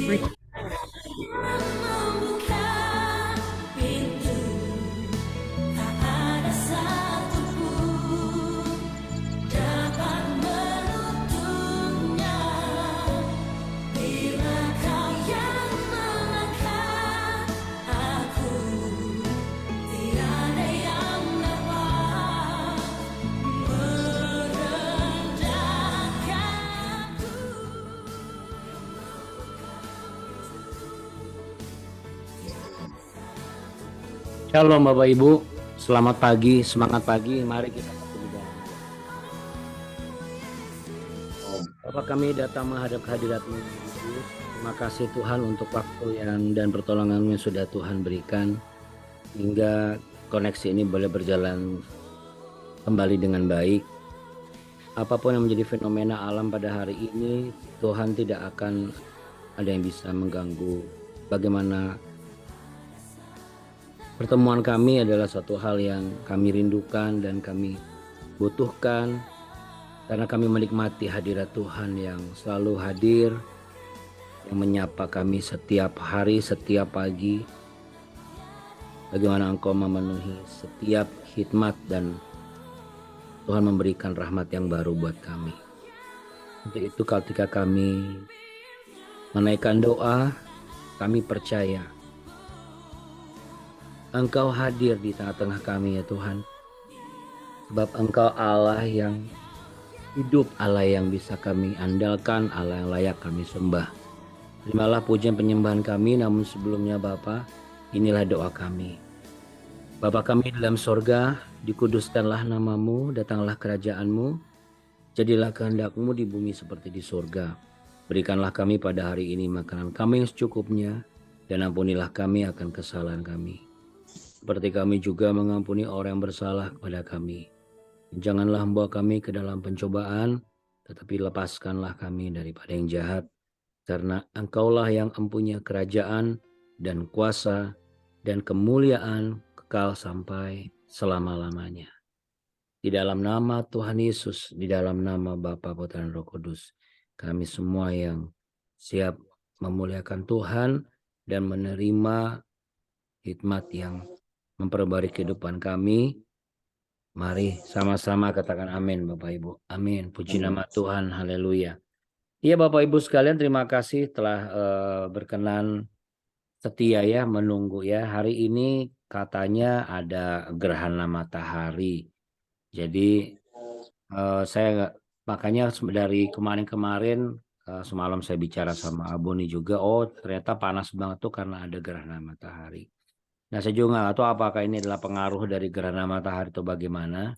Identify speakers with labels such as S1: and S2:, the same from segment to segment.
S1: Membuka pintu, tak ada satupun dapat menutupnya. Bila Kau yang mengangkat aku, tiada yang dapat merendahkanku.
S2: Shalom Bapak Ibu, selamat pagi, semangat pagi, mari kita satu di dalam Tuhan. Bapak, kami datang menghadap hadirat-Mu, Yesus. Terima kasih Tuhan untuk waktu dan pertolongan-Mu yang sudah Tuhan berikan, hingga koneksi ini boleh berjalan kembali dengan baik. Apapun yang menjadi fenomena alam pada hari ini, Tuhan tidak akan ada yang bisa mengganggu bagaimana pertemuan kami. Adalah suatu hal yang kami rindukan dan kami butuhkan, karena kami menikmati hadirat Tuhan yang selalu hadir, yang menyapa kami setiap hari, setiap pagi. Bagaimana Engkau memenuhi setiap khidmat dan Tuhan memberikan rahmat yang baru buat kami. Untuk itu ketika kami menaikkan doa, kami percaya Engkau hadir di tengah-tengah kami ya Tuhan. Sebab Engkau Allah yang hidup, Allah yang bisa kami andalkan, Allah yang layak kami sembah. Terimalah pujian penyembahan kami, namun sebelumnya Bapa, inilah doa kami. Bapa kami dalam sorga, dikuduskanlah namamu, datanglah kerajaanmu, jadilah kehendak-Mu di bumi seperti di sorga. Berikanlah kami pada hari ini makanan kami yang secukupnya, dan ampunilah kami akan kesalahan kami, seperti kami juga mengampuni orang yang bersalah kepada kami. Janganlah membawa kami ke dalam pencobaan, tetapi lepaskanlah kami daripada yang jahat, karena Engkaulah yang mempunyai kerajaan dan kuasa dan kemuliaan kekal sampai selama-lamanya. Di dalam nama Tuhan Yesus, di dalam nama Bapa, Putra, dan Roh Kudus, kami semua yang siap memuliakan Tuhan dan menerima hikmat yang memperbarui kehidupan kami, mari sama-sama katakan amin Bapak Ibu. Amin. Puji nama Tuhan. Haleluya. Iya Bapak Ibu sekalian, terima kasih telah berkenan setia ya menunggu ya. Hari ini katanya ada gerhana matahari. Jadi saya makanya dari kemarin-kemarin semalam saya bicara sama Aboni juga. Oh ternyata panas banget tuh karena ada gerhana matahari. Nah saya juga nggak tahu apakah ini adalah pengaruh dari gerhana matahari atau bagaimana.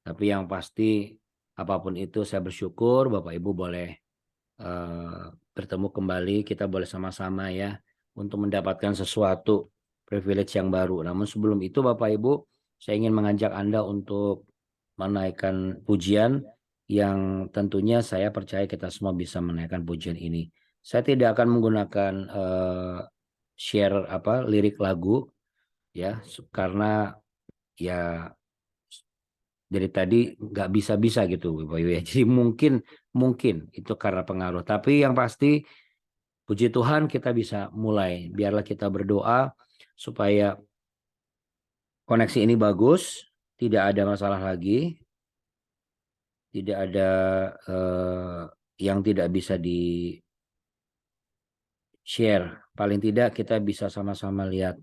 S2: Tapi yang pasti apapun itu saya bersyukur Bapak Ibu boleh bertemu kembali, kita boleh sama-sama ya untuk mendapatkan sesuatu privilege yang baru. Namun sebelum itu Bapak Ibu, saya ingin mengajak Anda untuk menaikkan pujian yang tentunya saya percaya kita semua bisa menaikkan pujian ini. Saya tidak akan menggunakan share lirik lagu ya, karena ya dari tadi nggak bisa-bisa gitu Bapak Ibu ya. Jadi mungkin itu karena pengaruh. Tapi yang pasti puji Tuhan kita bisa mulai. Biarlah kita berdoa supaya koneksi ini bagus, tidak ada masalah lagi, tidak ada yang tidak bisa di share. Paling tidak kita bisa sama-sama lihat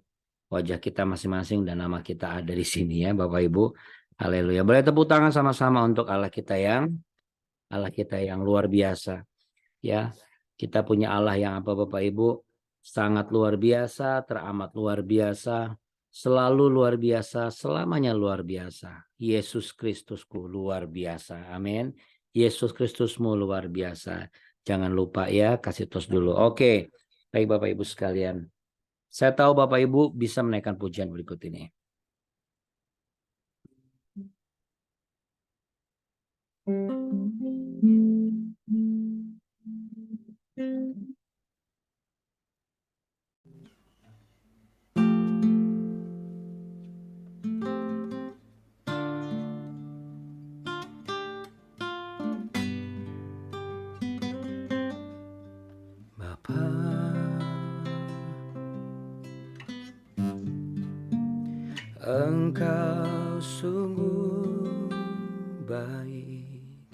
S2: wajah kita masing-masing dan nama kita ada di sini ya Bapak Ibu. Haleluya. Boleh tepuk tangan sama-sama untuk Allah kita yang luar biasa. Ya, kita punya Allah yang apa Bapak Ibu? Sangat luar biasa, teramat luar biasa, selalu luar biasa, selamanya luar biasa. Yesus Kristusku luar biasa. Amin. Yesus Kristusmu luar biasa. Jangan lupa ya, kasih tos dulu. Oke, baik Bapak Ibu sekalian. Saya tahu Bapak Ibu bisa menaikkan pujian berikut ini. Bapa Engkau sungguh baik,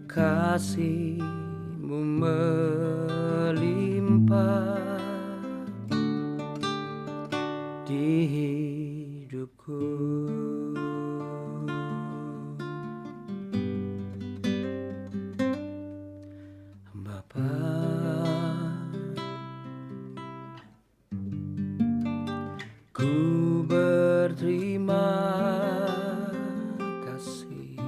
S2: kasih-Mu melimpah di hidupku. Bapa, ku berterima kasih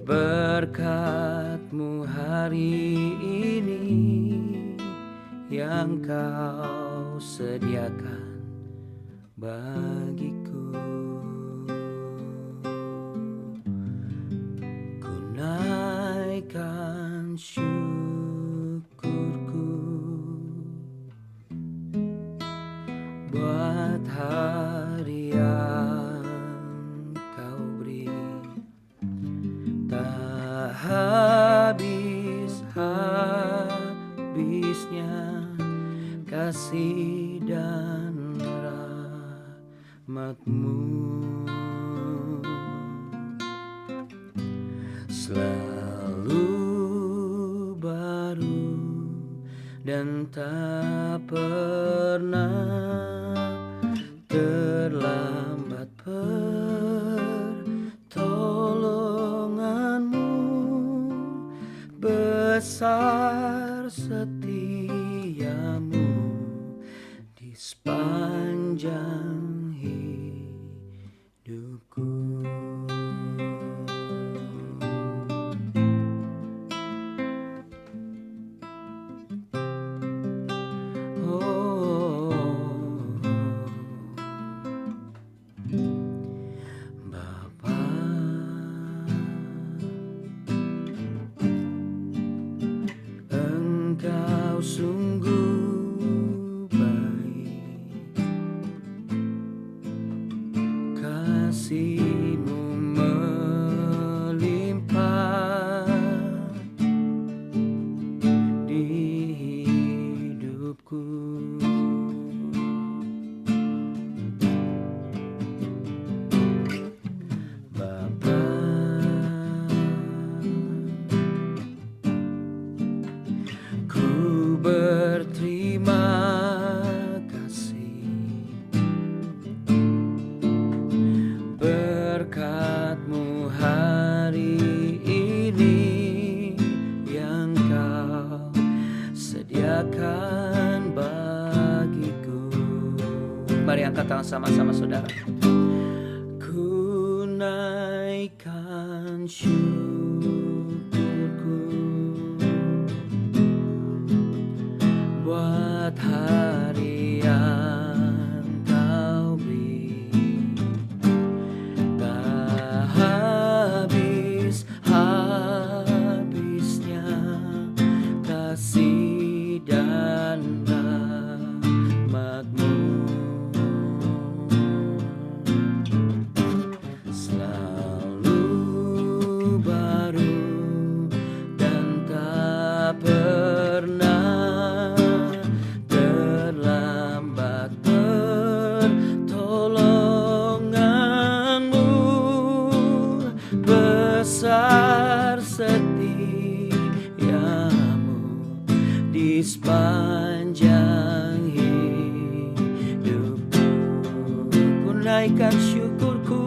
S2: berkat-Mu hari ini yang Kau sediakan bagiku. Ku naikkan syukurku buat hari yang Kau beri, tak habis-habisnya kasih dan rahmat-Mu. Selalu baru dan tak pernah terlambat pertolongan-Mu, besar setia-Mu di sepanjang hidupku. Bapa, Engkau sungguh baik, kasih-Mu melimpah di hidupku. Bapa, ku berterima kasih berkat-Mu hari ini yang Kau sediakan bagiku. Mari angkat tangan sama-sama saudara. Ku naikkan syukurku buat hari yang Kau beri, tak habis-habisnya kasih dan rahmat-Mu. Selalu baru dan tak pernah terlambat pertolongan-Mu, besar setia-Mu di sepanjang hidupku. Ku naikkan syukurku,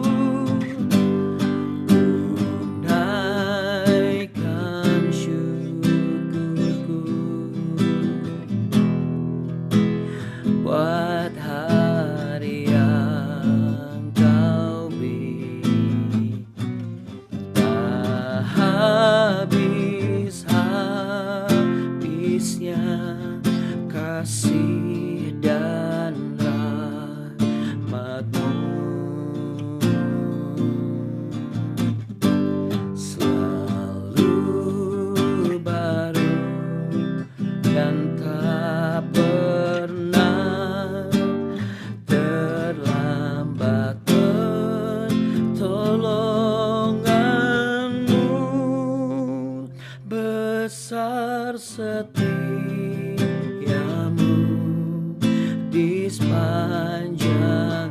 S2: ku naikkan syukurku buat hari yang Kau beri, tak habis-habisnya kasih dan rahmat-Mu. Selalu baru dan tak pernah terlambat pertolongan-Mu, besar setia-Mu
S3: sepanjang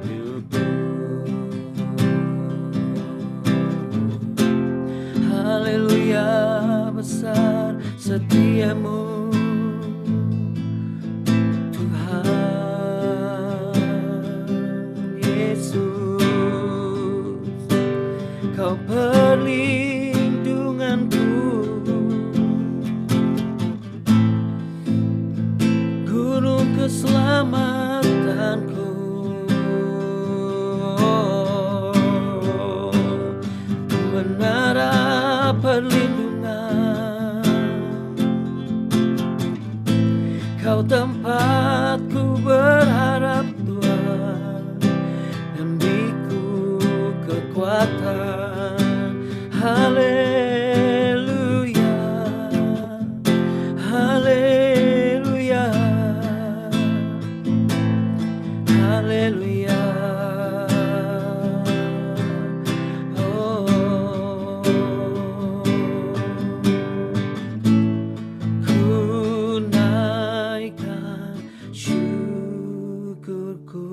S3: hidupku. Haleluya, besar setiamu Tuhan Yesus. Kau perlindunganku, gunung keselamatanku, menara perlindungan. Kau tempatku berharap Tuhan, ngambiku kekuatan. Haleluya, haleluya, haleluya. Oh, ku naikkan syukurku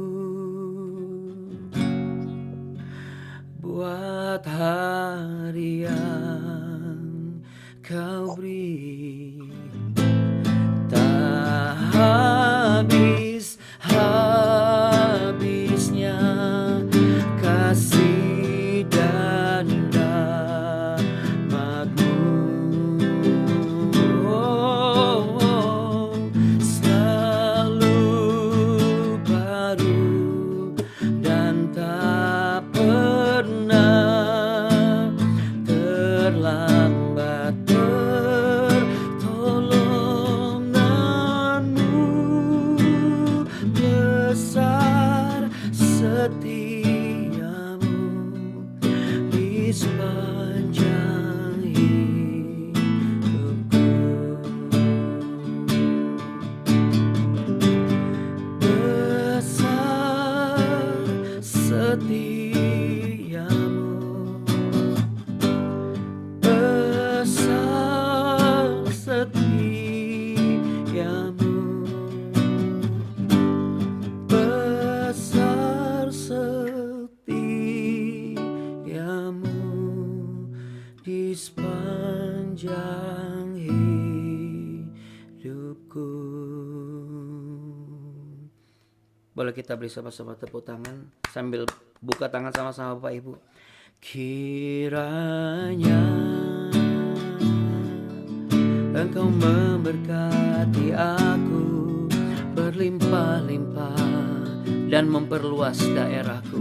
S3: buat hari yang kau beri. Tak habis-habisnya kasih dan rahmat-Mu. Selalu baru dan tak pernah terlambat. Pertolongan-Mu besar, setia-Mu di sepanjang hidupku. Besar setia-Mu, besar setia-Mu, besar setia-Mu di sepanjang hidupku. Boleh kita beri sama-sama tepuk tangan sambil buka tangan sama-sama Bapak Ibu. Kiranya Engkau memberkati aku berlimpah-limpah dan memperluas daerahku,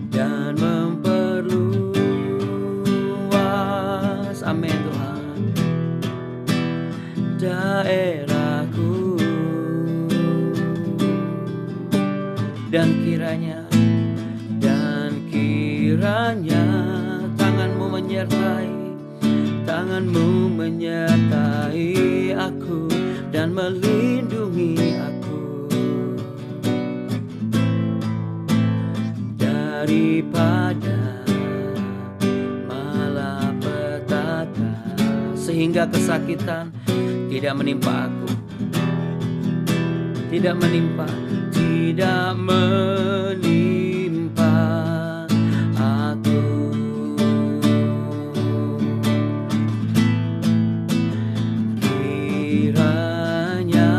S3: dan memperluas, amin Tuhan, daerahku. Dan kiranya tangan-Mu menyertai aku dan melindungi aku daripada malapetaka, sehingga kesakitan tidak menimpa aku, tidak menimpa aku. Kiranya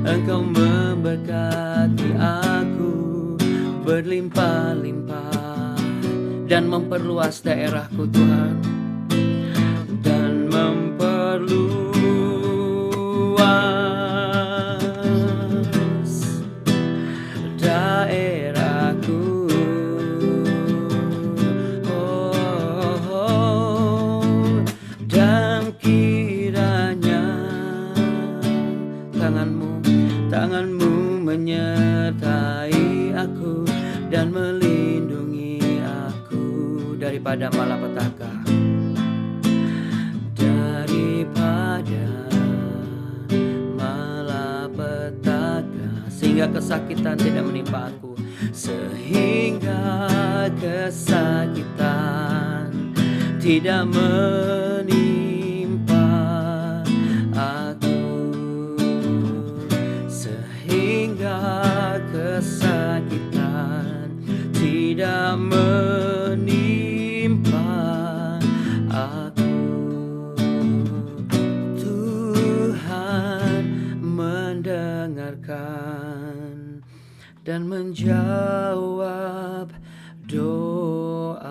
S3: Engkau memberkati aku berlimpah-limpah dan memperluas daerahku Tuhan, dan memperluas daerahku. Dan kiranya tangan-Mu menyertai aku dan melindungi aku daripada malapetaka, sehingga kesakitan tidak menimpa aku, sehingga kesakitan tidak menimpa menimpa aku. Tuhan mendengarkan dan menjawab doaku.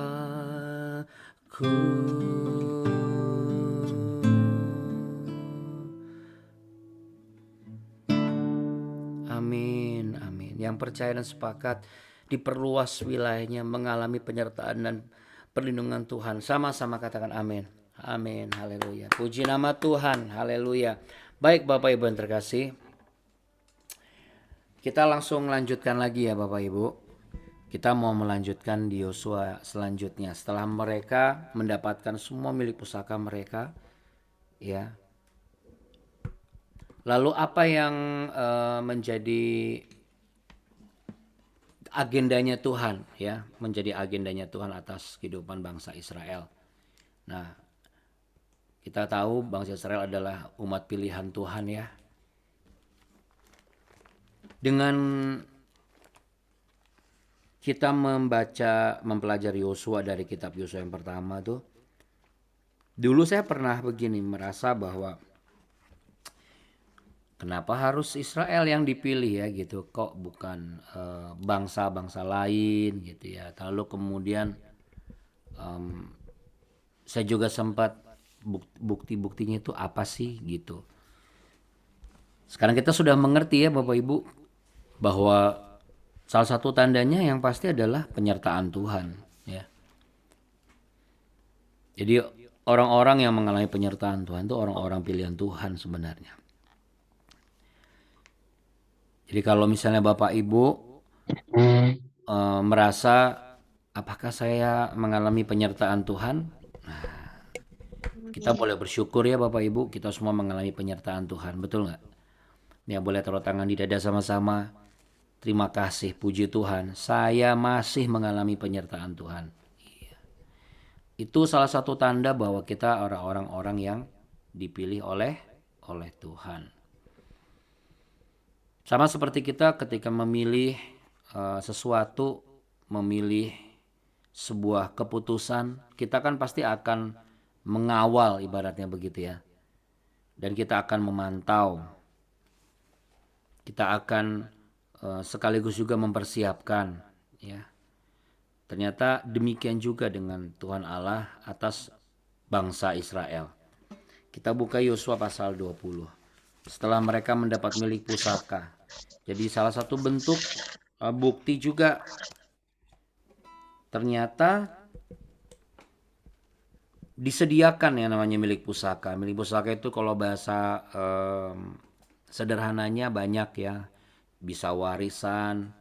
S3: Amin, amin. Yang percaya dan sepakat diperluas wilayahnya, mengalami penyertaan dan perlindungan Tuhan. Sama-sama katakan amin. Amin, haleluya. Puji nama Tuhan, haleluya. Baik Bapak Ibu yang terkasih, kita langsung lanjutkan lagi ya Bapak Ibu. Kita mau melanjutkan di Yosua selanjutnya. Setelah mereka mendapatkan semua milik pusaka mereka, ya. Lalu apa yang menjadi agendanya Tuhan, ya, menjadi agendanya Tuhan atas kehidupan bangsa Israel. Nah, kita tahu bangsa Israel adalah umat pilihan Tuhan, ya. Dengan kita mempelajari Yosua dari kitab Yosua yang pertama tuh, dulu saya pernah begini merasa bahwa kenapa harus Israel yang dipilih ya gitu, kok bukan bangsa-bangsa lain gitu ya. Lalu kemudian saya juga sempat bukti-buktinya itu apa sih gitu. Sekarang kita sudah mengerti ya Bapak Ibu bahwa salah satu tandanya yang pasti adalah penyertaan Tuhan ya. Jadi orang-orang yang mengalami penyertaan Tuhan itu orang-orang pilihan Tuhan sebenarnya. Jadi kalau misalnya Bapak Ibu merasa apakah saya mengalami penyertaan Tuhan? Nah, kita boleh bersyukur ya Bapak Ibu, kita semua mengalami penyertaan Tuhan, betul nggak? Ya boleh taruh tangan di dada sama-sama. Terima kasih, puji Tuhan, saya masih mengalami penyertaan Tuhan. Iya. Itu salah satu tanda bahwa kita orang-orang yang dipilih oleh Tuhan. Sama seperti kita ketika memilih sesuatu, memilih sebuah keputusan, kita kan pasti akan mengawal ibaratnya begitu ya. Dan kita akan memantau. Kita akan sekaligus juga mempersiapkan ya. Ternyata demikian juga dengan Tuhan Allah atas bangsa Israel. Kita buka Yosua pasal 20. Setelah mereka mendapat milik pusaka. Jadi salah satu bentuk bukti juga ternyata disediakan yang namanya milik pusaka. Milik pusaka itu kalau bahasa sederhananya banyak ya. Bisa warisan,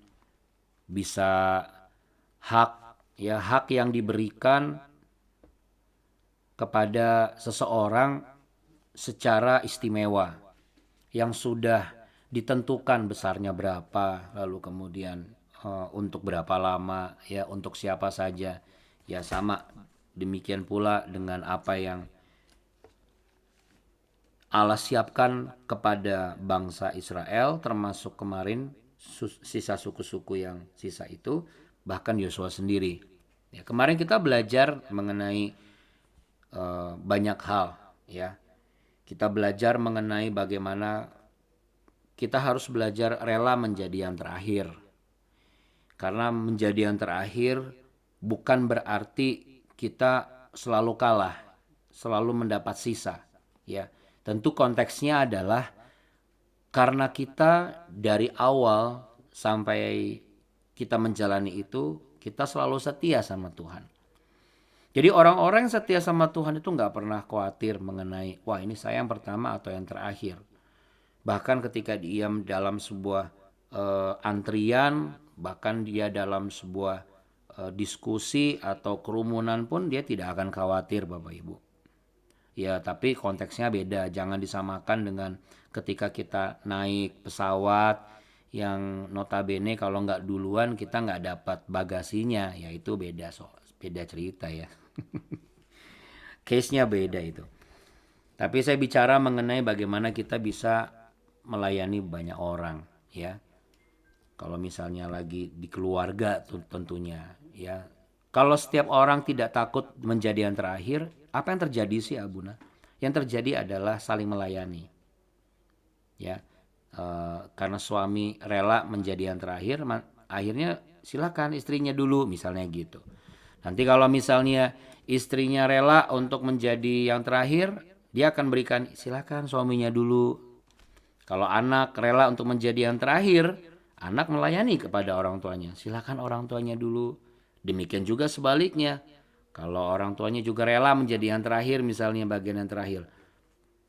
S3: bisa hak, ya hak yang diberikan kepada seseorang secara istimewa yang sudah ditentukan besarnya berapa, lalu kemudian untuk berapa lama, ya untuk siapa saja, ya sama demikian pula dengan apa yang Allah siapkan kepada bangsa Israel, termasuk kemarin sisa suku-suku yang sisa itu, bahkan Yosua sendiri. Ya, kemarin kita belajar mengenai banyak hal, ya. Kita belajar mengenai bagaimana kita harus belajar rela menjadi yang terakhir. Karena menjadi yang terakhir bukan berarti kita selalu kalah, selalu mendapat sisa, ya. Tentu konteksnya adalah karena kita dari awal sampai kita menjalani itu, kita selalu setia sama Tuhan. Jadi orang-orang yang setia sama Tuhan itu gak pernah khawatir mengenai, wah ini saya yang pertama atau yang terakhir. Bahkan ketika dia dalam sebuah antrian, bahkan dia dalam sebuah diskusi atau kerumunan pun dia tidak akan khawatir Bapak Ibu. Ya tapi konteksnya beda, jangan disamakan dengan ketika kita naik pesawat yang notabene kalau nggak duluan kita nggak dapat bagasinya, ya itu beda cerita ya. Case-nya beda itu. Tapi saya bicara mengenai bagaimana kita bisa melayani banyak orang ya. Kalau misalnya lagi di keluarga tentunya ya, Kalau setiap orang tidak takut menjadi yang terakhir, apa yang terjadi sih Abuna? Yang terjadi adalah saling melayani. Ya, karena suami rela menjadi yang terakhir, akhirnya silakan istrinya dulu misalnya gitu. Nanti kalau misalnya istrinya rela untuk menjadi yang terakhir, dia akan berikan silakan suaminya dulu. Kalau anak rela untuk menjadi yang terakhir, anak melayani kepada orang tuanya. Silakan orang tuanya dulu. Demikian juga sebaliknya. Kalau orang tuanya juga rela menjadi yang terakhir, misalnya bagian yang terakhir,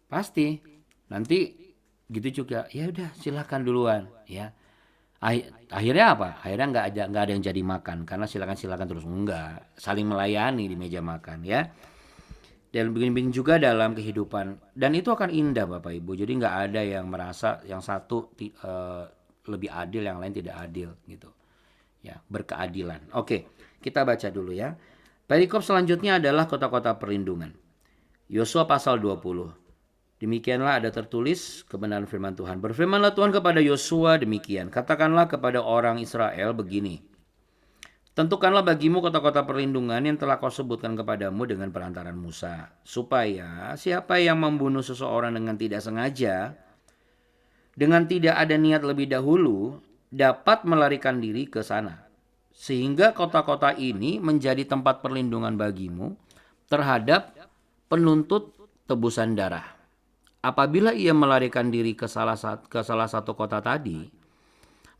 S3: pasti nanti gitu juga. Ya udah, silakan duluan, ya. Akhirnya apa? Akhirnya nggak ada yang jadi makan karena silakan terus, enggak, saling melayani di meja makan, ya. Dan begini juga dalam kehidupan, dan itu akan indah Bapak Ibu. Jadi nggak ada yang merasa yang satu lebih adil, yang lain tidak adil gitu. Ya, berkeadilan. Oke, kita baca dulu ya. Perikop selanjutnya adalah kota-kota perlindungan. Yosua pasal 20. Demikianlah ada tertulis kebenaran firman Tuhan. Berfirmanlah Tuhan kepada Yosua demikian. Katakanlah kepada orang Israel begini. Tentukanlah bagimu kota-kota perlindungan yang telah kau sebutkan kepadamu dengan perantaran Musa. Supaya siapa yang membunuh seseorang dengan tidak sengaja, dengan tidak ada niat lebih dahulu, dapat melarikan diri ke sana. Sehingga kota-kota ini menjadi tempat perlindungan bagimu terhadap penuntut tebusan darah. Apabila ia melarikan diri ke salah satu kota tadi,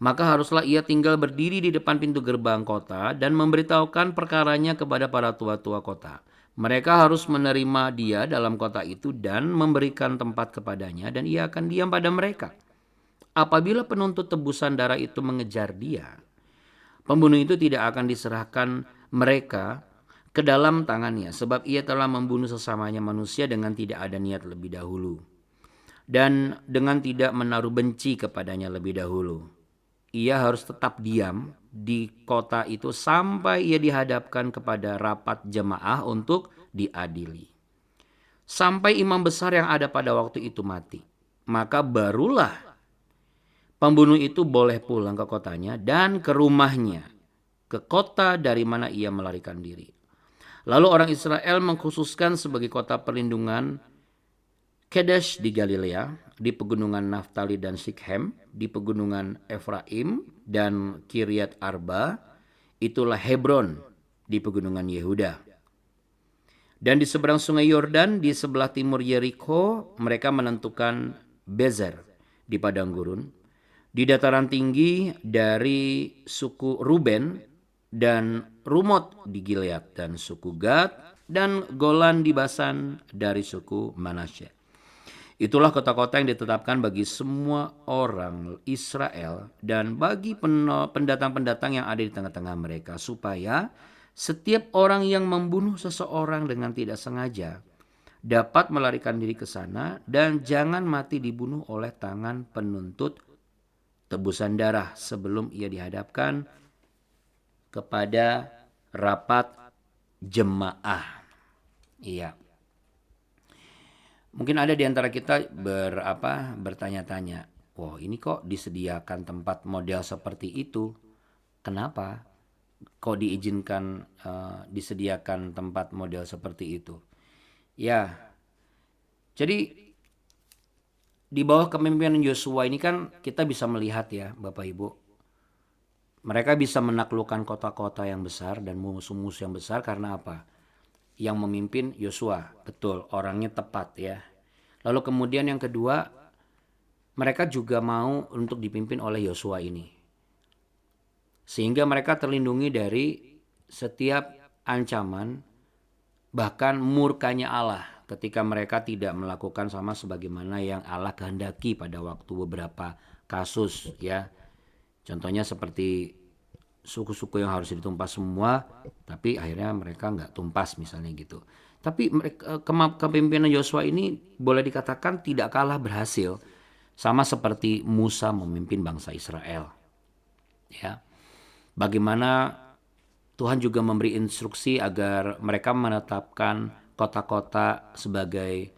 S3: maka haruslah ia tinggal berdiri di depan pintu gerbang kota dan memberitahukan perkaranya kepada para tua-tua kota. Mereka harus menerima dia dalam kota itu dan memberikan tempat kepadanya, dan ia akan diam pada mereka. Apabila penuntut tebusan darah itu mengejar dia, pembunuh itu tidak akan diserahkan mereka ke dalam tangannya, sebab ia telah membunuh sesamanya manusia dengan tidak ada niat lebih dahulu, dan dengan tidak menaruh benci kepadanya lebih dahulu. Ia harus tetap diam di kota itu sampai ia dihadapkan kepada rapat jemaah untuk diadili. Sampai imam besar yang ada pada waktu itu mati. Maka barulah pembunuh itu boleh pulang ke kotanya dan ke rumahnya, ke kota dari mana ia melarikan diri. Lalu orang Israel mengkhususkan sebagai kota perlindungan Kedesh di Galilea, di pegunungan Naftali dan Sikhem, di pegunungan Efraim dan Kiryat Arba, itulah Hebron di pegunungan Yehuda. Dan di seberang sungai Yordan, di sebelah timur Yeriko, mereka menentukan Bezer di padang gurun. Di dataran tinggi dari suku Ruben dan Rumot di Gilead dan suku Gad, dan Golan di Basan dari suku Manasye. Itulah kota-kota yang ditetapkan bagi semua orang Israel dan bagi pendatang-pendatang yang ada di tengah-tengah mereka, supaya setiap orang yang membunuh seseorang dengan tidak sengaja dapat melarikan diri ke sana dan jangan mati dibunuh oleh tangan penuntut tebusan darah sebelum ia dihadapkan kepada rapat jemaah. Iya. Mungkin ada di antara kita bertanya-tanya, wah ini kok disediakan tempat model seperti itu? Kenapa? Kok diizinkan disediakan tempat model seperti itu? Ya, jadi di bawah kepemimpinan Yosua ini kan kita bisa melihat ya Bapak Ibu. Mereka bisa menaklukkan kota-kota yang besar dan musuh-musuh yang besar karena apa? Yang memimpin Yosua, betul, orangnya tepat ya. Lalu kemudian yang kedua, mereka juga mau untuk dipimpin oleh Yosua ini. Sehingga mereka terlindungi dari setiap ancaman, bahkan murkanya Allah ketika mereka tidak melakukan sama sebagaimana yang Allah kehendaki pada waktu beberapa kasus ya. Contohnya seperti suku-suku yang harus ditumpas semua, tapi akhirnya mereka nggak tumpas misalnya gitu. Tapi kepemimpinan Yosua ini boleh dikatakan tidak kalah berhasil, sama seperti Musa memimpin bangsa Israel. Ya, bagaimana Tuhan juga memberi instruksi agar mereka menetapkan kota-kota sebagai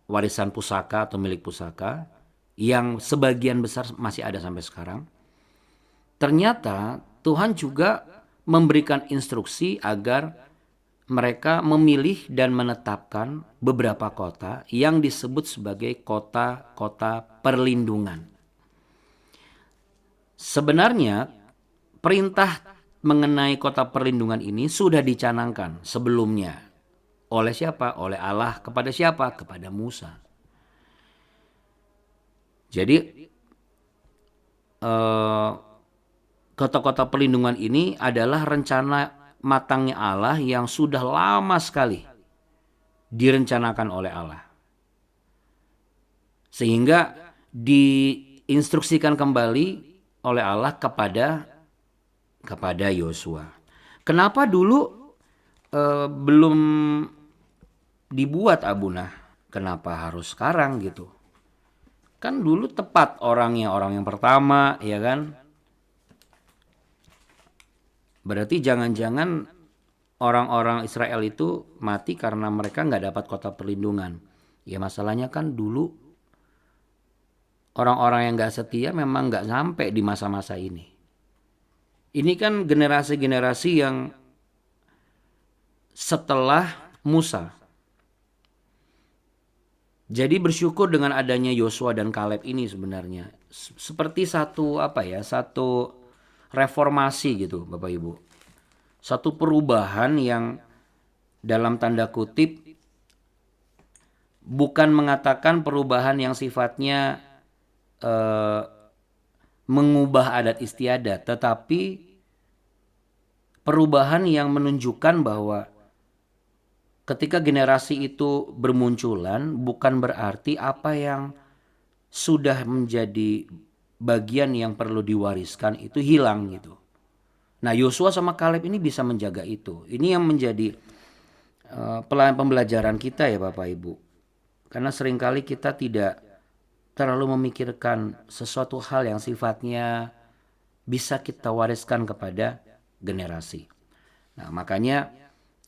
S3: warisan pusaka atau milik pusaka, yang sebagian besar masih ada sampai sekarang. Ternyata Tuhan juga memberikan instruksi agar mereka memilih dan menetapkan beberapa kota yang disebut sebagai kota-kota perlindungan. Sebenarnya perintah mengenai kota perlindungan ini sudah dicanangkan sebelumnya. Oleh siapa? Oleh Allah. Kepada siapa? Kepada Musa. Jadi kota-kota perlindungan ini adalah rencana matangnya Allah yang sudah lama sekali direncanakan oleh Allah. Sehingga diinstruksikan kembali oleh Allah kepada Yosua. Kenapa dulu belum dibuat Abuna? Kenapa harus sekarang gitu? Kan dulu tepat orang yang pertama, ya kan? Berarti jangan-jangan orang-orang Israel itu mati karena mereka nggak dapat kota perlindungan. Ya masalahnya kan dulu orang-orang yang nggak setia memang nggak sampai di masa-masa ini. Ini kan generasi-generasi yang setelah Musa. Jadi bersyukur dengan adanya Yosua dan Kaleb ini sebenarnya. Seperti satu reformasi gitu Bapak Ibu. Satu perubahan yang dalam tanda kutip bukan mengatakan perubahan yang sifatnya mengubah adat istiadat, tetapi perubahan yang menunjukkan bahwa ketika generasi itu bermunculan bukan berarti apa yang sudah menjadi bagian yang perlu diwariskan itu hilang gitu. Nah Yosua sama Kaleb ini bisa menjaga itu. Ini yang menjadi pembelajaran kita ya Bapak Ibu. Karena seringkali kita tidak terlalu memikirkan sesuatu hal yang sifatnya bisa kita wariskan kepada generasi. Nah makanya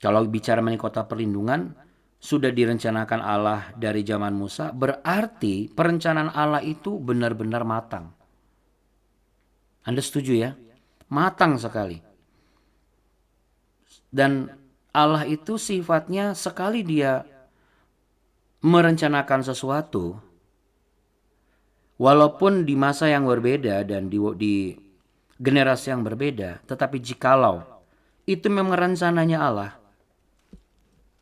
S3: kalau bicara mengenai kota perlindungan sudah direncanakan Allah dari zaman Musa, berarti perencanaan Allah itu benar-benar matang. Anda setuju ya? Matang sekali. Dan Allah itu sifatnya sekali dia merencanakan sesuatu, walaupun di masa yang berbeda dan di generasi yang berbeda, tetapi jikalau itu memang rencananya Allah,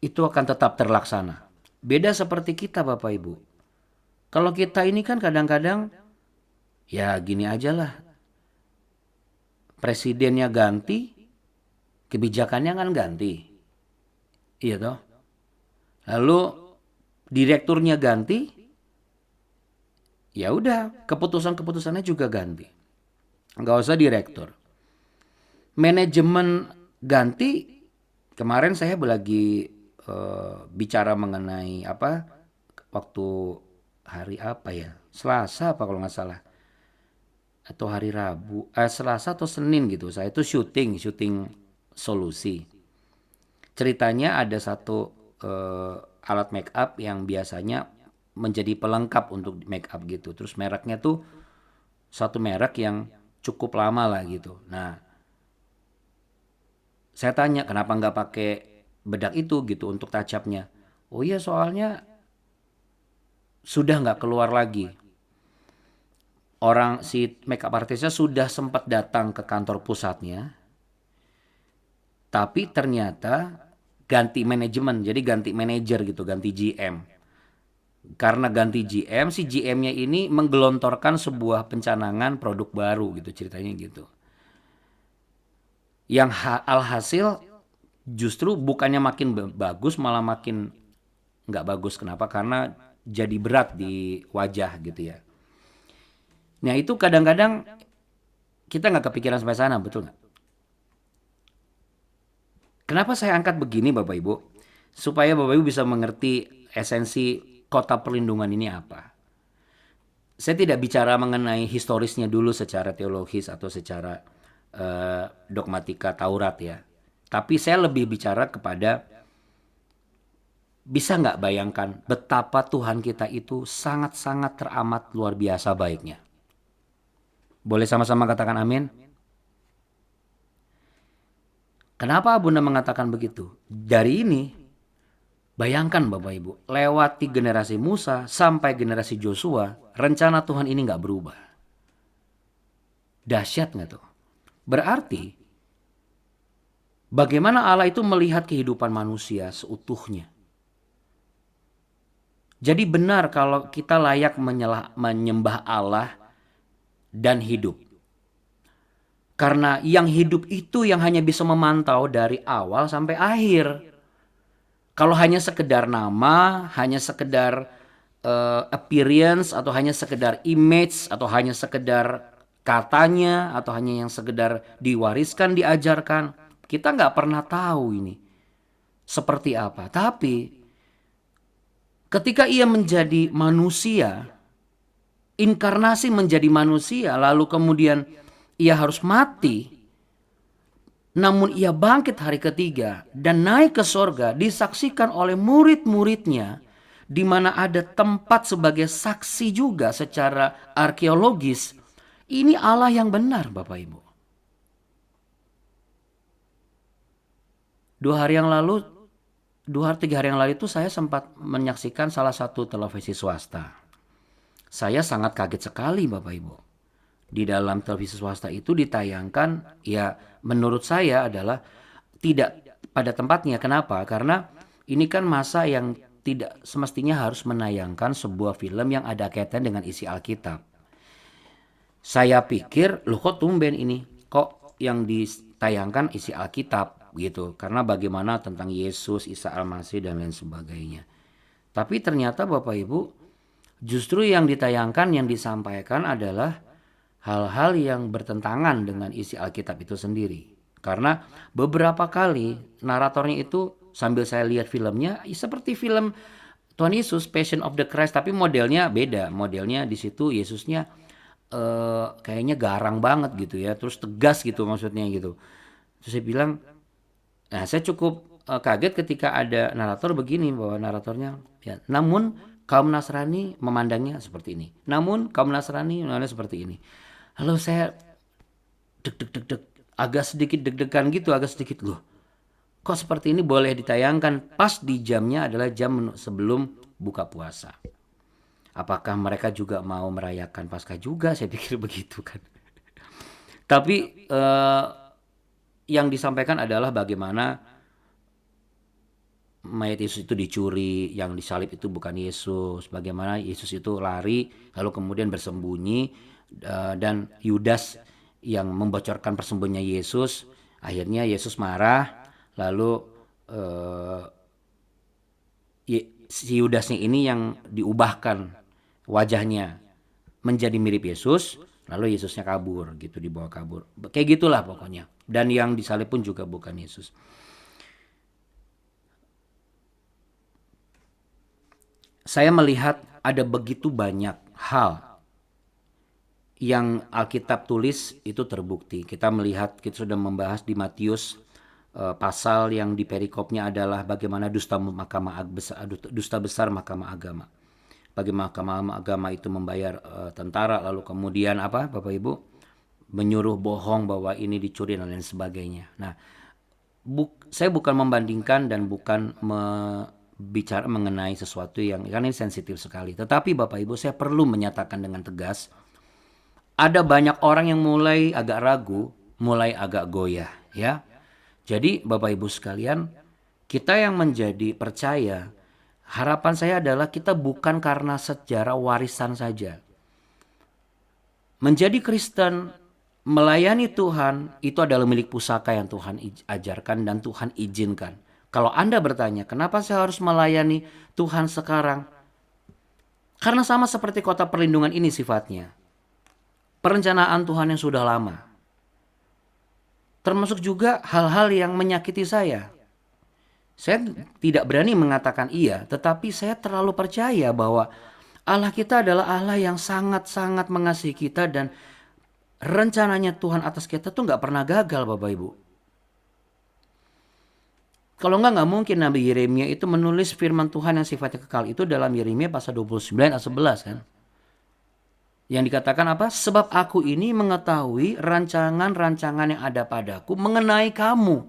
S3: itu akan tetap terlaksana. Beda seperti kita Bapak Ibu. Kalau kita ini kan kadang-kadang ya gini aja lah. Presidennya ganti, kebijakannya kan ganti. Iya toh. Lalu direkturnya ganti, ya udah keputusan-keputusannya juga ganti. Nggak usah direktur. Manajemen ganti. Kemarin saya lagi bicara mengenai waktu hari apa ya, Selasa apa kalau nggak salah, atau hari Rabu, Selasa atau Senin gitu. Saya itu syuting solusi. Ceritanya ada satu alat make up yang biasanya menjadi pelengkap untuk make up gitu. Terus mereknya tuh satu merek yang cukup lama lah gitu. Nah, saya tanya kenapa nggak pakai bedak itu gitu untuk touch up-nya. Oh iya soalnya sudah nggak keluar lagi. Orang si makeup artisnya sudah sempat datang ke kantor pusatnya. Tapi ternyata ganti manajemen, jadi ganti manajer gitu, ganti GM. Karena ganti GM, si GM-nya ini menggelontorkan sebuah pencanangan produk baru gitu ceritanya gitu. Yang alhasil justru bukannya makin bagus malah makin nggak bagus. Kenapa? Karena jadi berat di wajah gitu ya. Nah itu kadang-kadang kita nggak kepikiran sampai sana, betul nggak? Kenapa saya angkat begini Bapak Ibu? Supaya Bapak Ibu bisa mengerti esensi kota perlindungan ini apa. Saya tidak bicara mengenai historisnya dulu secara teologis atau secara dogmatika Taurat ya. Tapi saya lebih bicara kepada bisa nggak bayangkan betapa Tuhan kita itu sangat-sangat teramat luar biasa baiknya. Boleh sama-sama katakan amin? Kenapa Bunda mengatakan begitu? Dari ini, bayangkan Bapak Ibu, lewati generasi Musa sampai generasi Joshua, rencana Tuhan ini nggak berubah. Dahsyat nggak tuh? Berarti, bagaimana Allah itu melihat kehidupan manusia seutuhnya. Jadi benar kalau kita layak menyembah Allah dan hidup. Karena yang hidup itu yang hanya bisa memantau dari awal sampai akhir. Kalau hanya sekedar nama, hanya sekedar appearance, atau hanya sekedar image, atau hanya sekedar katanya, atau hanya yang sekedar diwariskan, diajarkan, kita nggak pernah tahu ini seperti apa. Tapi ketika ia menjadi manusia, inkarnasi menjadi manusia, lalu kemudian ia harus mati, namun ia bangkit hari ketiga dan naik ke sorga, disaksikan oleh murid-muridnya, di mana ada tempat sebagai saksi juga secara arkeologis. Ini Allah yang benar, Bapak Ibu. 3 hari yang lalu itu saya sempat menyaksikan salah satu televisi swasta. Saya sangat kaget sekali, Bapak Ibu. Di dalam televisi swasta itu ditayangkan, ya menurut saya adalah tidak pada tempatnya. Kenapa? Karena ini kan masa yang tidak semestinya harus menayangkan sebuah film yang ada kaitan dengan isi Alkitab. Saya pikir, loh kok tumben ini? Kok yang ditayangkan isi Alkitab gitu? Karena bagaimana tentang Yesus, Isa Al-Masih dan lain sebagainya. Tapi ternyata Bapak Ibu, justru yang ditayangkan, yang disampaikan adalah hal-hal yang bertentangan dengan isi Alkitab itu sendiri. Karena beberapa kali naratornya itu sambil saya lihat filmnya seperti film Tuhan Yesus Passion of the Christ, tapi modelnya beda. Modelnya di situ Yesusnya kayaknya garang banget gitu ya, terus tegas gitu maksudnya gitu. Terus saya bilang, nah saya cukup kaget ketika ada narator begini, bahwa naratornya ya, namun kaum Nasrani memandangnya seperti ini. Namun kaum Nasrani memandangnya seperti ini. Lalu saya agak sedikit deg-degan gitu, agak sedikit loh. Kok seperti ini boleh ditayangkan pas di jamnya adalah jam sebelum buka puasa. Apakah mereka juga mau merayakan Paskah juga? Saya pikir begitu kan. Tapi yang disampaikan adalah bagaimana mayat Yesus itu dicuri, yang disalib itu bukan Yesus, bagaimana Yesus itu lari lalu kemudian bersembunyi, dan Yudas yang membocorkan persembunyian Yesus. Akhirnya Yesus marah, lalu si Yudasnya ini yang diubahkan wajahnya menjadi mirip Yesus, lalu Yesusnya kabur gitu, dibawa kabur. Kayak gitulah pokoknya. Dan yang disalib pun juga bukan Yesus. Saya melihat ada begitu banyak hal yang Alkitab tulis itu terbukti. Kita melihat, kita sudah membahas di Matius pasal yang di perikopnya adalah bagaimana dusta besar mahkamah agama. Bagaimana mahkamah agama itu membayar tentara, lalu kemudian apa Bapak Ibu? Menyuruh bohong bahwa ini dicuri dan lain sebagainya. Nah, saya bukan membandingkan dan bukan bicara mengenai sesuatu yang karena ini sensitif sekali. Tetapi Bapak Ibu, saya perlu menyatakan dengan tegas, ada banyak orang yang mulai agak ragu, mulai agak goyah ya. Jadi Bapak Ibu sekalian, kita yang menjadi percaya, harapan saya adalah kita bukan karena sejarah warisan saja. Menjadi Kristen, melayani Tuhan itu adalah milik pusaka yang Tuhan ajarkan dan Tuhan izinkan. Kalau Anda bertanya, kenapa saya harus melayani Tuhan sekarang? Karena sama seperti kota perlindungan ini sifatnya. Perencanaan Tuhan yang sudah lama. Termasuk juga hal-hal yang menyakiti saya. Saya tidak berani mengatakan iya, tetapi saya terlalu percaya bahwa Allah kita adalah Allah yang sangat-sangat mengasihi kita, dan rencananya Tuhan atas kita tuh gak pernah gagal Bapak Ibu. Kalau enggak mungkin Nabi Yeremia itu menulis firman Tuhan yang sifatnya kekal itu dalam Yeremia pasal 29 ayat 11 kan. Yang dikatakan apa? Sebab aku ini mengetahui rancangan-rancangan yang ada padaku mengenai kamu.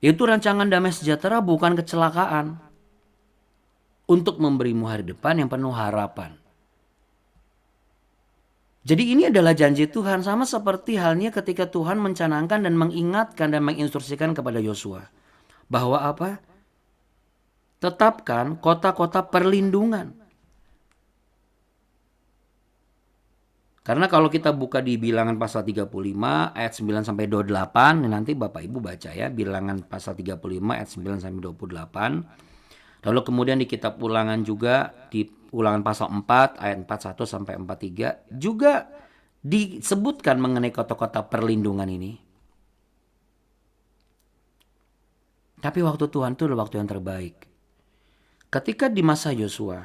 S3: Itu rancangan damai sejahtera, bukan kecelakaan. Untuk memberimu hari depan yang penuh harapan. Jadi ini adalah janji Tuhan, sama seperti halnya ketika Tuhan mencanangkan dan mengingatkan dan menginstruksikan kepada Yosua. Bahwa apa? Tetapkan kota-kota perlindungan. Karena kalau kita buka di Bilangan pasal 35 ayat 9 sampai 28, nanti Bapak Ibu baca ya, Bilangan pasal 35 ayat 9 sampai 28. Lalu kemudian di kitab Ulangan juga, di Ulangan pasal 4 ayat 41 sampai 43 juga disebutkan mengenai kota-kota perlindungan ini. Tapi waktu Tuhan itu adalah waktu yang terbaik. Ketika di masa Yosua,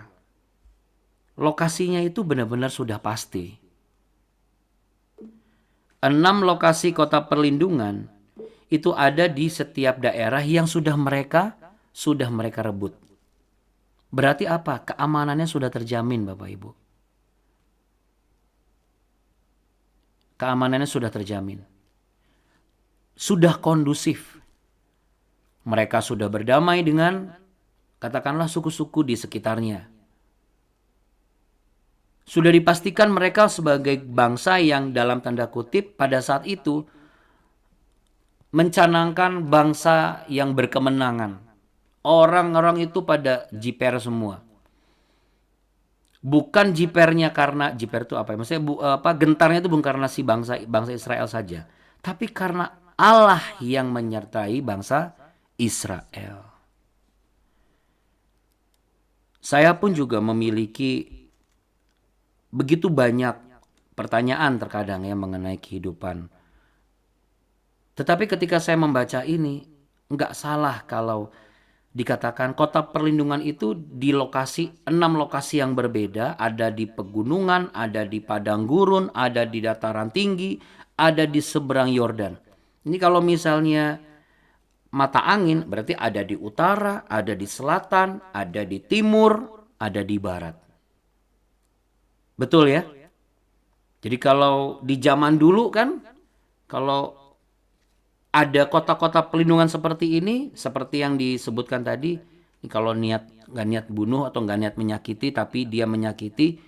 S3: lokasinya itu benar-benar sudah pasti. 6 lokasi kota perlindungan itu ada di setiap daerah yang sudah mereka rebut. Berarti apa? Keamanannya sudah terjamin, Bapak Ibu. Keamanannya sudah terjamin. Sudah kondusif. Mereka sudah berdamai dengan, katakanlah, suku-suku di sekitarnya. Sudah dipastikan mereka sebagai bangsa yang dalam tanda kutip pada saat itu mencanangkan bangsa yang berkemenangan. Orang-orang itu pada jiper semua. Bukan jipernya karena, jiper itu apa ya? Maksudnya gentarnya itu bukan karena si bangsa Israel saja, tapi karena Allah yang menyertai bangsa Israel. Saya pun juga memiliki begitu banyak pertanyaan terkadang ya mengenai kehidupan. Tetapi ketika saya membaca ini, nggak salah kalau dikatakan kota perlindungan itu di 6 lokasi yang berbeda. Ada di pegunungan, ada di padang gurun, ada di dataran tinggi, ada di seberang Yordan. Ini kalau misalnya mata angin berarti ada di utara, ada di selatan, ada di timur, ada di barat. Betul ya? Jadi kalau di zaman dulu kan, kalau ada kota-kota pelindungan seperti ini, seperti yang disebutkan tadi, kalau nggak niat bunuh atau nggak niat menyakiti, tapi dia menyakiti,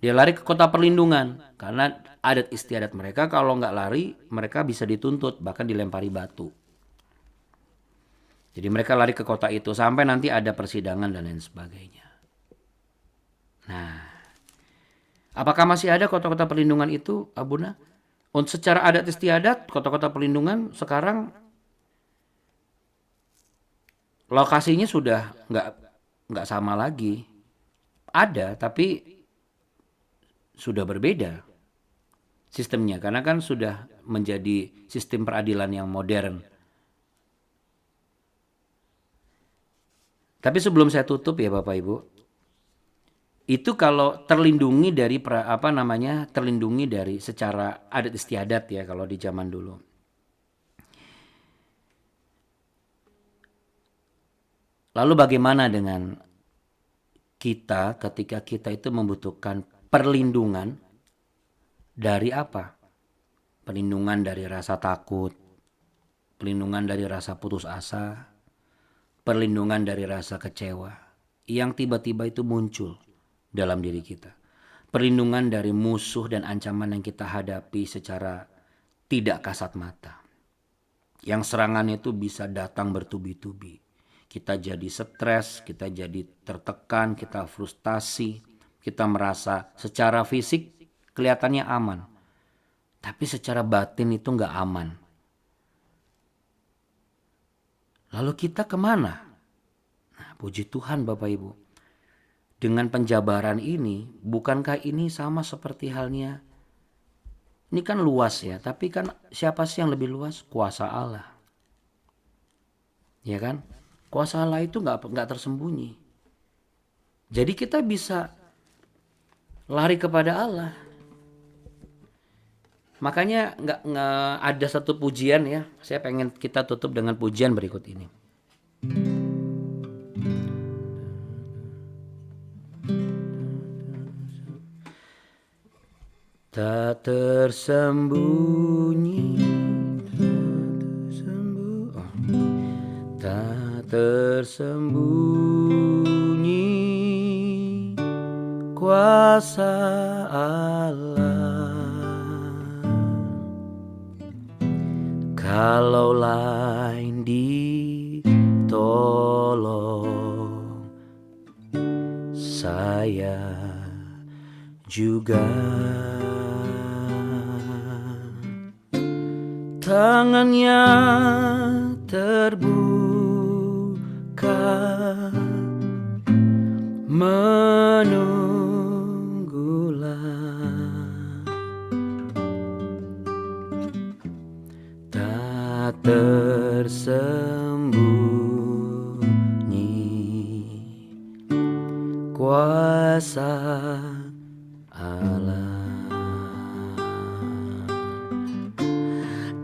S3: dia lari ke kota perlindungan. Karena adat istiadat mereka, kalau nggak lari, mereka bisa dituntut, bahkan dilempari batu. Jadi mereka lari ke kota itu, sampai nanti ada persidangan dan lain sebagainya. Nah, apakah masih ada kota-kota perlindungan itu, Abuna? Untuk secara adat istiadat, kota-kota perlindungan sekarang lokasinya sudah nggak sama lagi. Ada, tapi sudah berbeda sistemnya, karena kan sudah menjadi sistem peradilan yang modern. Tapi sebelum saya tutup ya Bapak Ibu, itu kalau terlindungi dari terlindungi dari secara adat istiadat ya kalau di zaman dulu. Lalu bagaimana dengan kita ketika kita itu membutuhkan perlindungan dari apa? Perlindungan dari rasa takut, perlindungan dari rasa putus asa, perlindungan dari rasa kecewa yang tiba-tiba itu muncul dalam diri kita. Perlindungan dari musuh dan ancaman yang kita hadapi secara tidak kasat mata. Yang serangannya itu bisa datang bertubi-tubi. Kita jadi stres, kita jadi tertekan, kita frustasi, kita merasa secara fisik kelihatannya aman. Tapi secara batin itu nggak aman. Lalu kita kemana? Nah, puji Tuhan Bapak Ibu. Dengan penjabaran ini, bukankah ini sama seperti halnya? Ini kan luas ya, tapi kan siapa sih yang lebih luas? Kuasa Allah. Ya kan? Kuasa Allah itu nggak tersembunyi. Jadi kita bisa lari kepada Allah. Makanya nggak ada satu pujian ya. Saya pengen kita tutup dengan pujian berikut ini. Tak tersembunyi. Tak tersembunyi kuasa Allah. Kalau lain ditolong, saya juga. Tangannya terbuka menunggulah, tak tersembunyi kuasa Allah.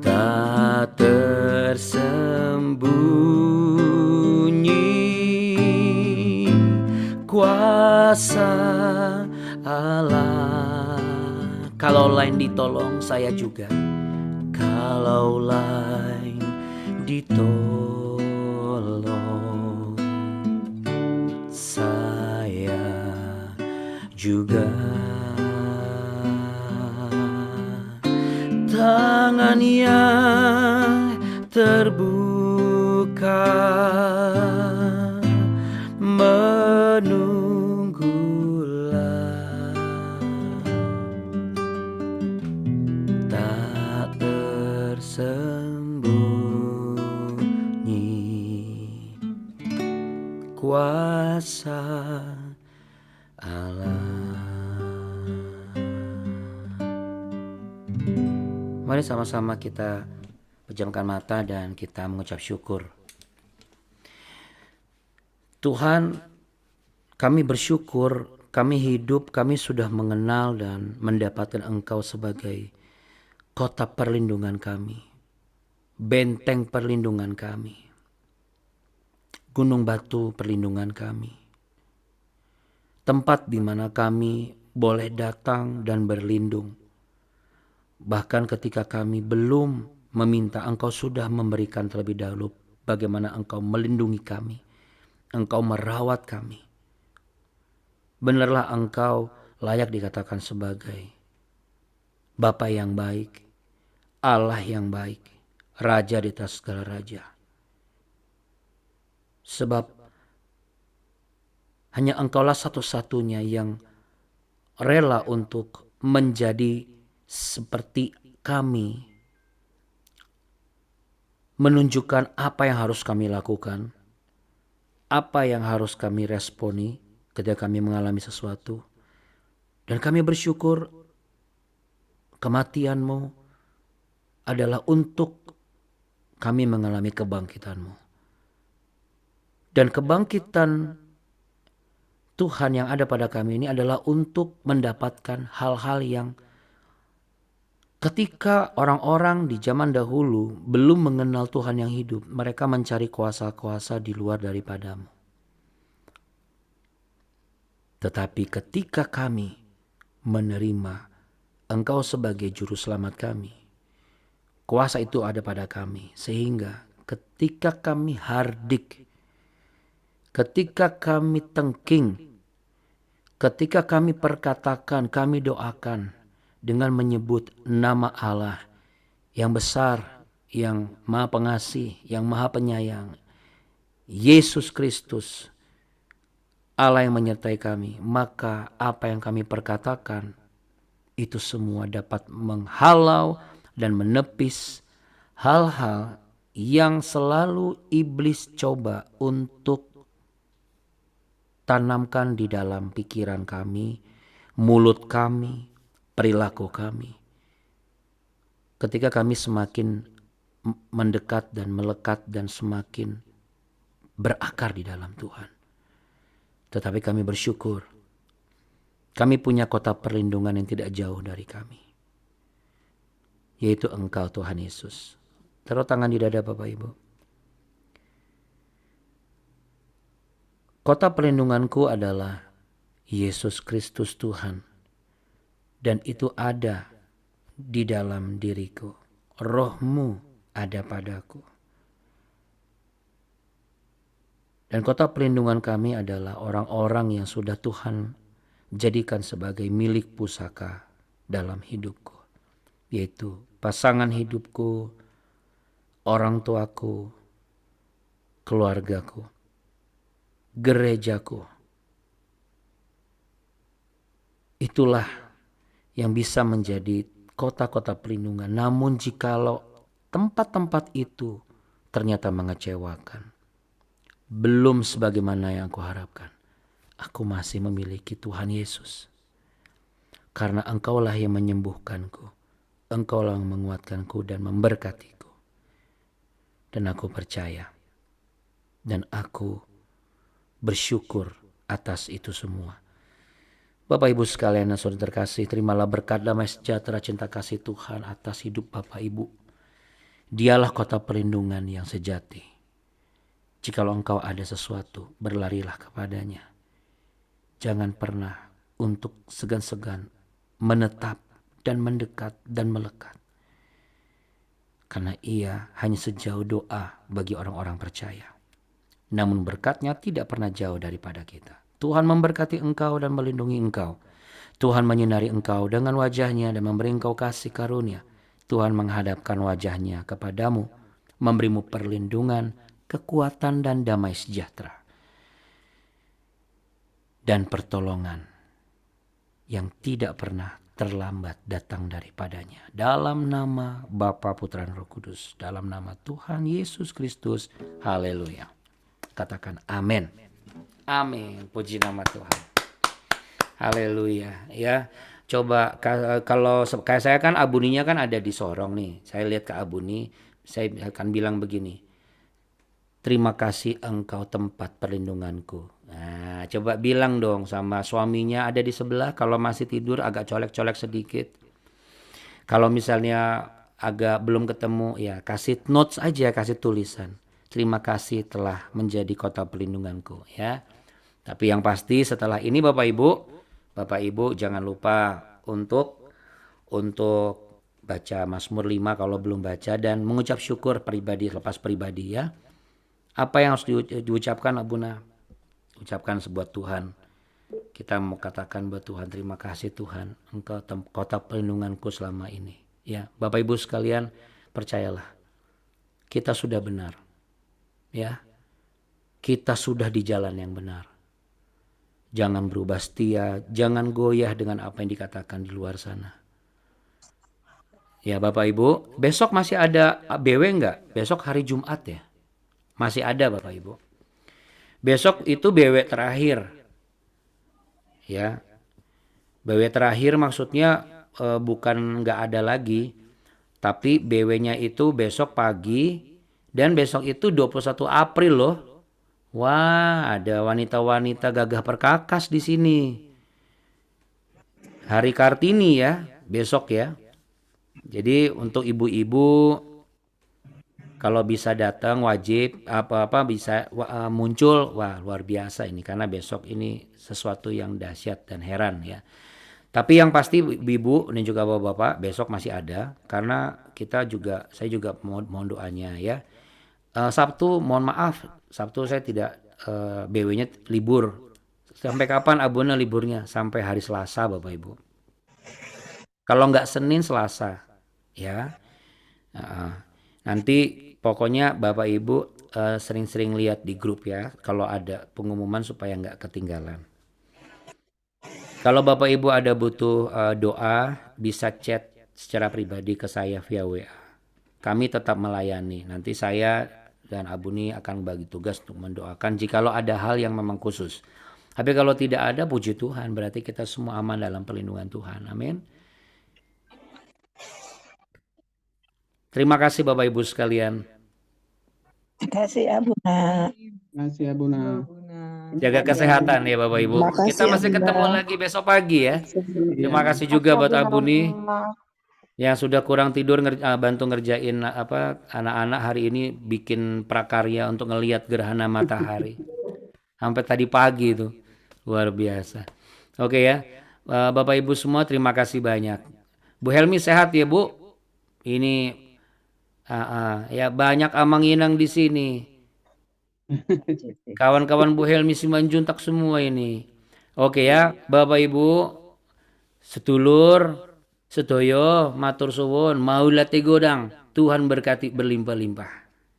S3: Tak tersembunyi kuasa Allah. Kalau lain ditolong, saya juga. Kalau lain ditolong, saya juga. Tangan yang terbuka menunggulah, tak tersembunyi kuasa Allah. Mari sama-sama kita pejamkan mata dan kita mengucap syukur. Tuhan, kami bersyukur, kami hidup, kami sudah mengenal dan mendapatkan Engkau sebagai kota perlindungan kami, benteng perlindungan kami, gunung batu perlindungan kami, tempat di mana kami boleh datang dan berlindung. Bahkan ketika kami belum meminta, Engkau sudah memberikan terlebih dahulu bagaimana Engkau melindungi kami, Engkau merawat kami. Benarlah Engkau layak dikatakan sebagai Bapa yang baik, Allah yang baik, Raja di atas segala raja. Sebab hanya Engkaulah satu-satunya yang rela untuk menjadi seperti kami, menunjukkan apa yang harus kami lakukan, apa yang harus kami responi ketika kami mengalami sesuatu. Dan kami bersyukur kematian-Mu adalah untuk kami mengalami kebangkitan-Mu. Dan kebangkitan Tuhan yang ada pada kami ini adalah untuk mendapatkan hal-hal yang ketika orang-orang di zaman dahulu belum mengenal Tuhan yang hidup, mereka mencari kuasa-kuasa di luar daripada-Mu. Tetapi ketika kami menerima Engkau sebagai juru selamat kami, kuasa itu ada pada kami. Sehingga ketika kami hardik, ketika kami tengking, ketika kami perkatakan, kami doakan dengan menyebut nama Allah yang besar, yang maha pengasih, yang maha penyayang, Yesus Kristus, Allah yang menyertai kami, maka apa yang kami perkatakan itu semua dapat menghalau dan menepis hal-hal yang selalu iblis coba untuk tanamkan di dalam pikiran kami, mulut kami, perilaku kami. Ketika kami semakin mendekat dan melekat dan semakin berakar di dalam Tuhan. Tetapi kami bersyukur, kami punya kota perlindungan yang tidak jauh dari kami, yaitu Engkau Tuhan Yesus. Taruh tangan di dada Bapak Ibu. Kota perlindunganku adalah Yesus Kristus Tuhan. Dan itu ada di dalam diriku. Roh-Mu ada padaku. Dan kota pelindungan kami adalah orang-orang yang sudah Tuhan jadikan sebagai milik pusaka dalam hidupku. Yaitu pasangan hidupku, orang tuaku, keluargaku, gerejaku. Itulah yang bisa menjadi kota-kota pelindungan. Namun jikalau tempat-tempat itu ternyata mengecewakan, belum sebagaimana yang aku harapkan, aku masih memiliki Tuhan Yesus. Karena Engkaulah yang menyembuhkanku, Engkaulah yang menguatkanku dan memberkatiku. Dan aku percaya, dan aku bersyukur atas itu semua. Bapak Ibu sekalian yang saudara terkasih, terimalah berkat damai sejahtera cinta kasih Tuhan atas hidup Bapak Ibu. Dialah kota perlindungan yang sejati. Jikalau engkau ada sesuatu, berlarilah kepadanya. Jangan pernah untuk segan-segan menetap dan mendekat dan melekat. Karena ia hanya sejauh doa bagi orang-orang percaya. Namun berkatnya tidak pernah jauh daripada kita. Tuhan memberkati engkau dan melindungi engkau. Tuhan menyinari engkau dengan wajahnya dan memberi engkau kasih karunia. Tuhan menghadapkan wajahnya kepadamu, memberimu perlindungan, kekuatan dan damai sejahtera. Dan pertolongan yang tidak pernah terlambat datang daripadanya. Dalam nama Bapa, Putra, dan Roh Kudus. Dalam nama Tuhan Yesus Kristus. Haleluya. Katakan amin. Amin. Puji nama Tuhan. Haleluya. Ya. Coba kalau kayak saya kan abuninya kan ada di Sorong nih. Saya lihat ke abuni, saya akan bilang begini. Terima kasih engkau tempat perlindunganku. Nah, coba bilang dong sama suaminya ada di sebelah. Kalau masih tidur agak colek-colek sedikit. Kalau misalnya agak belum ketemu, ya kasih notes aja, kasih tulisan. Terima kasih telah menjadi kota pelindunganku, ya. Tapi yang pasti setelah ini Bapak Ibu jangan lupa untuk baca Mazmur 5 kalau belum baca dan mengucap syukur pribadi lepas pribadi, ya. Apa yang harus diucapkan Abuna? Ucapkan sebuah Tuhan. Kita mau katakan buat Tuhan, terima kasih Tuhan, Engkau kota perlindunganku selama ini. Ya, Bapak Ibu sekalian, percayalah. Kita sudah benar. Ya. Kita sudah di jalan yang benar. Jangan berubah setia, jangan goyah dengan apa yang dikatakan di luar sana. Ya Bapak Ibu, besok masih ada BW enggak? Besok hari Jumat ya? Masih ada Bapak Ibu. Besok itu BW terakhir. Ya. BW terakhir maksudnya bukan enggak ada lagi. Tapi BW-nya itu besok pagi dan besok itu 21 April loh. Wah, ada wanita-wanita gagah perkakas di sini. Hari Kartini ya, besok ya. Jadi untuk ibu-ibu kalau bisa datang wajib apa-apa bisa muncul. Wah, luar biasa ini karena besok ini sesuatu yang dahsyat dan heran ya. Tapi yang pasti ibu dan juga bapak-bapak besok masih ada karena saya juga mohon doanya ya. Sabtu mohon maaf, Sabtu saya tidak BW-nya libur. Sampai kapan Abuna liburnya? Sampai hari Selasa Bapak Ibu. Kalau nggak Senin Selasa ya. Nanti pokoknya Bapak Ibu sering-sering lihat di grup ya. Kalau ada pengumuman supaya nggak ketinggalan. Kalau Bapak Ibu ada butuh doa bisa chat secara pribadi ke saya via WA. Kami tetap melayani. Nanti saya dan Abuni akan bagi tugas untuk mendoakan jikalau ada hal yang memang khusus. Tapi kalau tidak ada, puji Tuhan, berarti kita semua aman dalam perlindungan Tuhan. Amin. Terima kasih Bapak Ibu sekalian.
S4: Terima kasih Abuna.
S5: Terima kasih Abuna.
S3: Jaga kesehatan ya Bapak Ibu.
S4: Makasih,
S3: Kita masih
S4: Abuna.
S3: ketemu lagi besok pagi ya. Terima kasih juga buat Abuni yang sudah kurang tidur bantu ngerjain anak-anak hari ini bikin prakarya untuk ngelihat gerhana matahari. Sampai tadi pagi itu. Luar biasa. Oke ya. Bapak Ibu semua terima kasih banyak. Bu Helmi sehat ya Bu? Ini ya banyak amang inang di sini. Kawan-kawan Bu Helmi Simanjuntak semua ini. Oke ya, Bapak Ibu, sedulur, sedoyo, matur suwun, maula tegodang. Tuhan berkati berlimpah-limpah.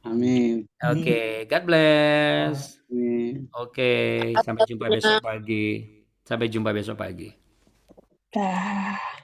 S5: Amin.
S3: Oke, God bless.
S5: Amin.
S3: Oke, sampai jumpa besok pagi. Sampai jumpa besok pagi.
S4: Dah.